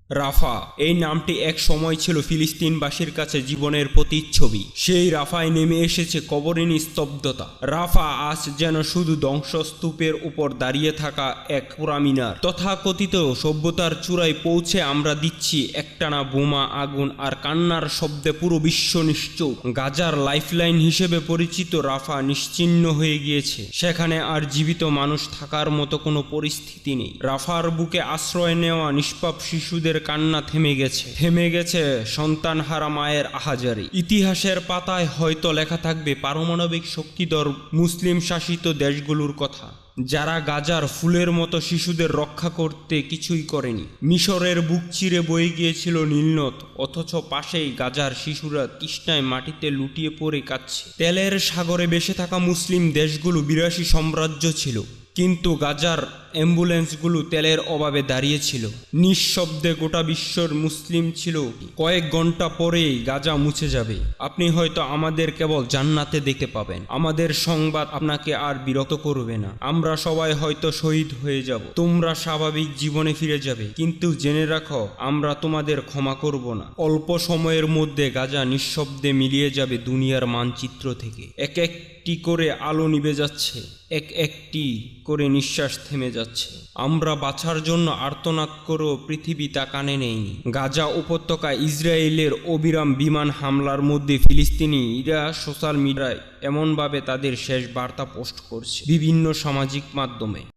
রাফা এই নামটি এক সময় ছিল ফিলিস্তিনবাসীর কাছে জীবনের প্রতিচ্ছবি। সেই রাফায় নেমে এসেছে কবরের স্তব্ধতা। রাফা আজ যেন শুধু ধ্বংসস্তূপের উপর দাঁড়িয়ে থাকা এক পোড়া মিনার। তথাকথিত সভ্যতার চূড়ায় পৌঁছে আমরা দিচ্ছি একটানা বোমা, আগুন আর কান্নার শব্দে পুরো বিশ্ব নিশ্চুপ। গাজার লাইফলাইন হিসেবে পরিচিত রাফা নিশ্চিহ্ন হয়ে গিয়েছে। সেখানে আর জীবিত মানুষ থাকার মতো কোনো পরিস্থিতি নেই। রাফার বুকে আশ্রয় নেওয়া নিষ্পাপ শিশুদের কান্না থেমে গেছে সন্তানহারা মায়ের আহাজারি। ইতিহাসের পাতায় হয়তো লেখা থাকবে পারমাণবিক শক্তিধর মুসলিম শাসিত দেশগুলোর কথা, যারা গাজার ফুলের মতো শিশুদের রক্ষা করতে কিছুই করেনি। মিশরের বুক চিরে বয়ে গিয়েছিল নীলনদ, অথচ পাশেই গাজার শিশুরা তৃষ্ণায় মাটিতে লুটিয়ে পড়ে কাঁদছে। তেলের সাগরে ভেসে থাকা মুসলিম দেশগুলো বিরাশী সাম্রাজ্য ছিল, কিন্তু গাজার অ্যাম্বুলেন্সগুলো তেলের অভাবে দাঁড়িয়েছিল নিঃশব্দে। গোটা বিশ্বর মুসলিম ছিল কয়েক ঘন্টা পরেই গাজা মুছে যাবে। আপনি হয়তো আমাদের কেবল জান্নাতে দেখতে পাবেন। আমাদের সংবাদ আপনাকে আর বিরক্ত করবে না। আমরা সবাই হয়তো শহীদ হয়ে যাব, তোমরা স্বাভাবিক জীবনে ফিরে যাবে, কিন্তু জেনে রাখো আমরা তোমাদের ক্ষমা করব না। অল্প সময়ের মধ্যে গাজা নিঃশব্দে মিলিয়ে যাবে দুনিয়ার মানচিত্র থেকে। এক একটি করে আলো নিভে যাচ্ছে, এক একটি করে নিঃশ্বাস থেমে যাচ্ছে। আমরা বাঁচার জন্য আর্তনাদ করেও পৃথিবী তা কানে নেয়নি। গাজা উপত্যকায় ইসরায়েলের অবিরাম বিমান হামলার মধ্যে ফিলিস্তিনিরা সোশ্যাল মিডিয়ায় এমনভাবে তাদের শেষ বার্তা পোস্ট করছে বিভিন্ন সামাজিক মাধ্যমে।